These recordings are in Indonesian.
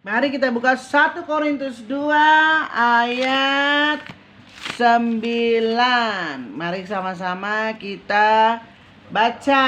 Mari kita buka 1 Korintus 2 ayat 9. Mari sama-sama kita baca.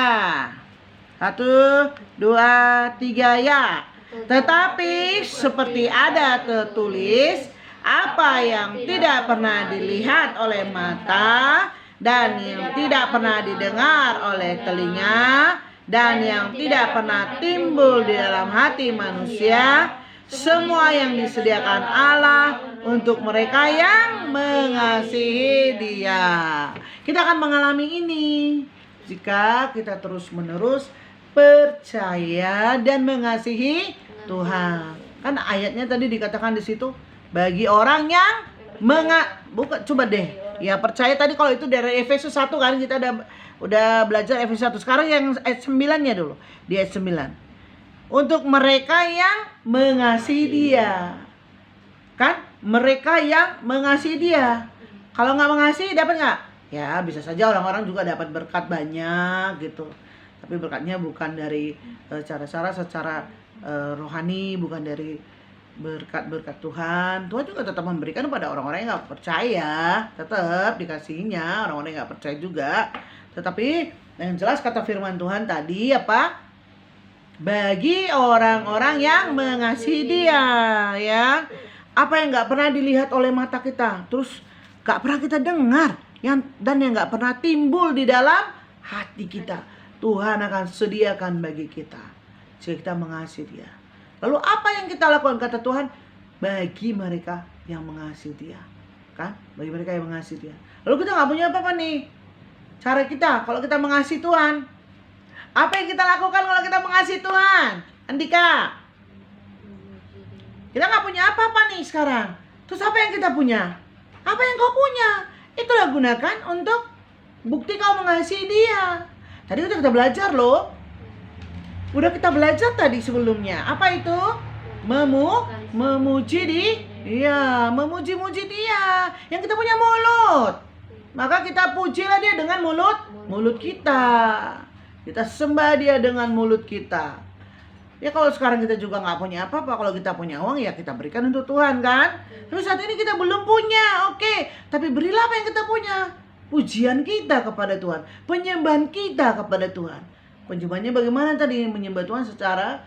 1, 2, 3 ya. Tetapi seperti ada tertulis, apa yang tidak pernah dilihat oleh mata, dan yang tidak pernah didengar oleh telinga, dan yang tidak pernah timbul di dalam hati manusia, semua yang disediakan Allah untuk mereka yang mengasihi Dia. Kita akan mengalami ini jika kita terus-menerus percaya dan mengasihi Tuhan. Kan ayatnya tadi dikatakan di situ, bagi orang yang bukan, coba deh. Ya percaya tadi kalau itu dari Efesus 1 kan, kita udah belajar Efesus 1. Sekarang yang ayat 9-nya dulu. Di ayat 9. Untuk mereka yang mengasihi Dia. Kan? Mereka yang mengasihi Dia. Kalau nggak mengasihi dapat nggak? Ya bisa saja orang-orang juga dapat berkat banyak gitu. Tapi berkatnya bukan dari cara-cara secara rohani, bukan dari berkat-berkat Tuhan. Tuhan juga tetap memberikan kepada orang-orang yang nggak percaya. Tetap dikasihnya orang-orang yang nggak percaya juga. Tetapi yang jelas kata firman Tuhan tadi apa? Bagi orang-orang yang mengasihi Dia, ya. Apa yang nggak pernah dilihat oleh mata kita, terus nggak pernah kita dengar, dan yang nggak pernah timbul di dalam hati kita, Tuhan akan sediakan bagi kita jika kita mengasihi Dia. Lalu apa yang kita lakukan, kata Tuhan? Bagi mereka yang mengasihi Dia, kan? Bagi mereka yang mengasihi Dia. Lalu kita nggak punya apa-apa nih. Cara kita kalau kita mengasihi Tuhan, apa yang kita lakukan kalau kita mengasihi Tuhan? Andika, kita nggak punya apa-apa nih sekarang. Terus apa yang kita punya? Apa yang kau punya? Itulah gunakan untuk bukti kau mengasihi Dia. Tadi udah kita belajar loh. Udah kita belajar tadi sebelumnya. Apa itu? Memuji Dia. Memuji-muji Dia. Yang kita punya mulut, maka kita pujilah Dia dengan mulut kita. Kita sembah Dia dengan mulut kita. Ya kalau sekarang kita juga nggak punya apa-apa, kalau kita punya uang ya kita berikan untuk Tuhan kan. Tapi saat ini kita belum punya, oke. Tapi berilah apa yang kita punya. Pujian kita kepada Tuhan, penyembahan kita kepada Tuhan. Penyembahannya bagaimana tadi? Menyembah Tuhan secara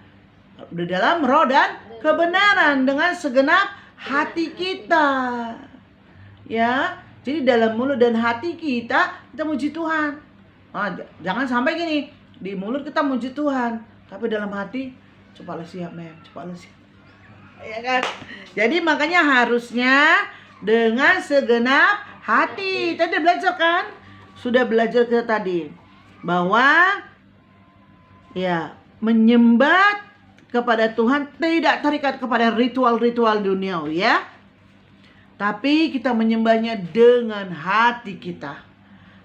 di dalam roh dan kebenaran dengan segenap hati kita. Ya, jadi dalam mulut dan hati kita muji Tuhan. Jangan sampai gini, di mulut kita muji Tuhan, tapi dalam hati cepatlah siap men, cepatlah siap. Ya kan? Jadi makanya harusnya dengan segenap hati. Tadi belajar kan? Sudah belajar kita tadi bahwa ya menyembah kepada Tuhan tidak terikat kepada ritual-ritual duniawi ya. Tapi kita menyembahnya dengan hati kita.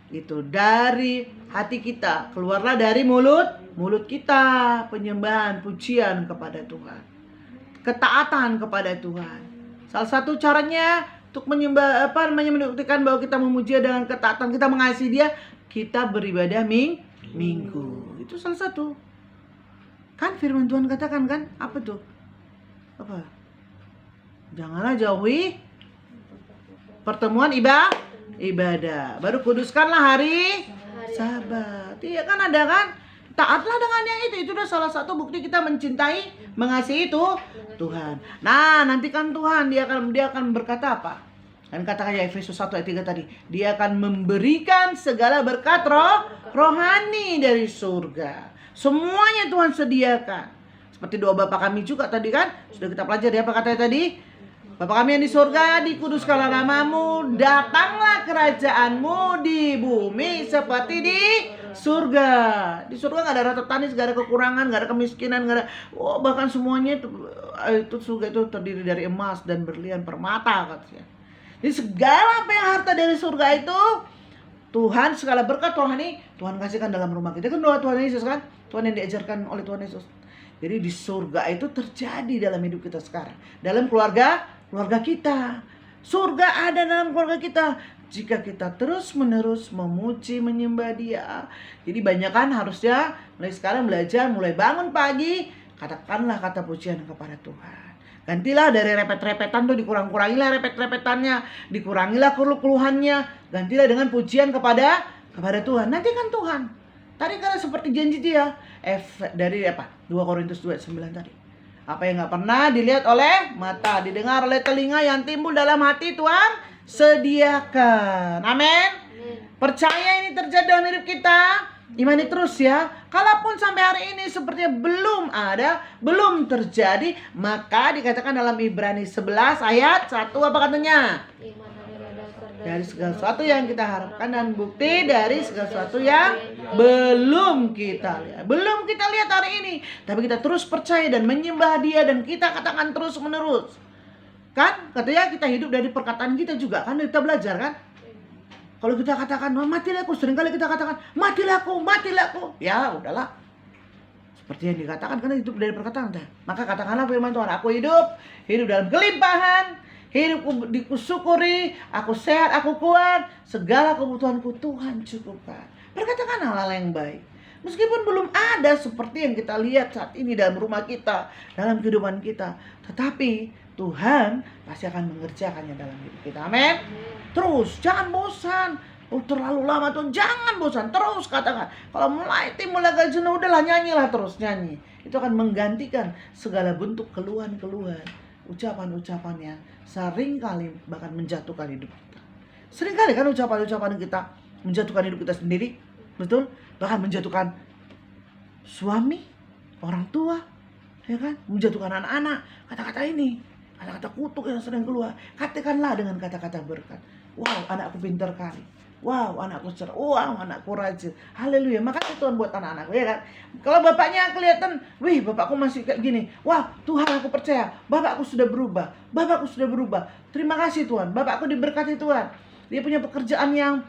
Itu dari hati kita, keluarlah dari mulut kita penyembahan, pujian kepada Tuhan, ketaatan kepada Tuhan. Salah satu caranya untuk menyembah membuktikan bahwa kita memuji dengan ketaatan, kita mengasihi Dia, kita beribadah minggu. Itu salah satu. Kan firman Tuhan katakan kan, apa tuh? Apa? Janganlah jauhi pertemuan ibadah. Baru kuduskanlah hari Sabat. Iya kan ada kan? Taatlah dengan yang itu udah salah satu bukti kita mencintai, mengasihi itu Tuhan. Nah, nanti kan Tuhan dia akan berkata apa? Kan katakan ya Efesus 1 ayat 3 tadi, Dia akan memberikan segala berkat rohani dari surga. Semuanya Tuhan sediakan. Seperti doa Bapa kami juga tadi kan, sudah kita pelajari apa katanya tadi? Bapa kami yang di surga, dikuduskanlah namamu, datanglah kerajaanmu di bumi seperti di surga. Di surga gak ada rasa tangis, gak ada kekurangan, gak ada kemiskinan, gak ada, bahkan semuanya itu surga itu terdiri dari emas dan berlian permata katanya. Jadi segala apa yang harta dari surga itu Tuhan, segala berkat rohani Tuhan kasihkan dalam rumah kita. Kan doa Tuhan Yesus kan, Tuhan yang diajarkan oleh Tuhan Yesus. Jadi di surga itu terjadi dalam hidup kita sekarang, dalam keluarga kita. Surga ada dalam keluarga kita jika kita terus-menerus memuji, menyembah Dia. Jadi banyakan harusnya mulai sekarang belajar, mulai bangun pagi, katakanlah kata pujian kepada Tuhan. Gantilah dari repet-repetan tuh, dikurang-kurangilah repet-repetannya, dikurangilah keluh-keluhannya, gantilah dengan pujian kepada Tuhan. Nanti kan Tuhan. Tadi kan seperti janji dia, dari apa? 2 Korintus 2:9 tadi. Apa yang gak pernah dilihat oleh mata, didengar oleh telinga, yang timbul dalam hati, Tuhan sediakan. Amin. Percaya ini terjadi dalam hidup kita. Imani terus ya. Kalaupun sampai hari ini sepertinya belum terjadi, maka dikatakan dalam Ibrani 11 ayat 1 apa katanya? Dari segala sesuatu yang kita harapkan dan bukti dari segala sesuatu yang belum kita lihat. Belum kita lihat hari ini, tapi kita terus percaya dan menyembah Dia, dan kita katakan terus menerus. Kan? Katanya kita hidup dari perkataan kita juga kan, kita belajar kan? Kalau kita katakan matilah aku, seringkali kita katakan matilah aku. Ya udahlah. Seperti yang dikatakan, karena hidup dari perkataan. Maka katakanlah firman Tuhan, aku hidup dalam kelimpahan, hidupku dikusyukuri, aku sehat, aku kuat, segala kebutuhanku Tuhan cukupkan. Berkatakan hal-hal yang baik. Meskipun belum ada seperti yang kita lihat saat ini dalam rumah kita, dalam kehidupan kita, tetapi Tuhan pasti akan mengerjakannya dalam hidup kita. Amin. Terus, jangan bosan. Terlalu lama tuh, jangan bosan. Terus katakan. Kalau mulai timbul agak jenuh, udahlah nyanyilah terus, nyanyi. Itu akan menggantikan segala bentuk keluhan-keluhan, ucapan-ucapan yang seringkali bahkan menjatuhkan hidup kita. Seringkali kan ucapan-ucapan kita menjatuhkan hidup kita sendiri. Betul? Bahkan menjatuhkan suami, orang tua, ya kan? Menjatuhkan anak-anak. Kata-kata ini, kata-kata kutuk yang sering keluar, katakanlah dengan kata-kata berkat. Wow, anakku pintar kali. Wow, anakku cerdas. Wow, anakku rajin. Haleluya. Makasih Tuhan buat anak-anakku, ya kan? Kalau bapaknya kelihatan, wih, bapakku masih kayak gini. Wah, Tuhan, aku percaya. Bapakku sudah berubah. Terima kasih Tuhan. Bapakku diberkati Tuhan. Dia punya pekerjaan yang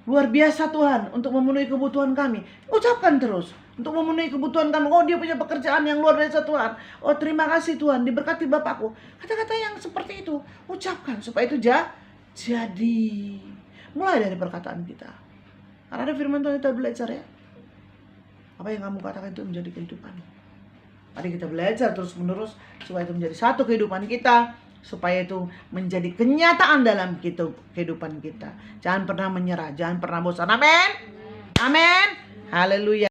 luar biasa Tuhan, untuk memenuhi kebutuhan kami. Ucapkan terus, untuk memenuhi kebutuhan kami. Oh, dia punya pekerjaan yang luar biasa Tuhan. Oh, terima kasih Tuhan, diberkati bapakku. Kata-kata yang seperti itu ucapkan, supaya itu jadi. Mulai dari perkataan kita. Karena ada firman Tuhan, kita belajar ya. Apa yang kamu katakan itu menjadi kehidupan. Mari kita belajar terus menerus, supaya itu menjadi satu kehidupan kita, supaya itu menjadi kenyataan dalam kehidupan kita. Jangan pernah menyerah, jangan pernah bosan. Amin. Amin. Haleluya.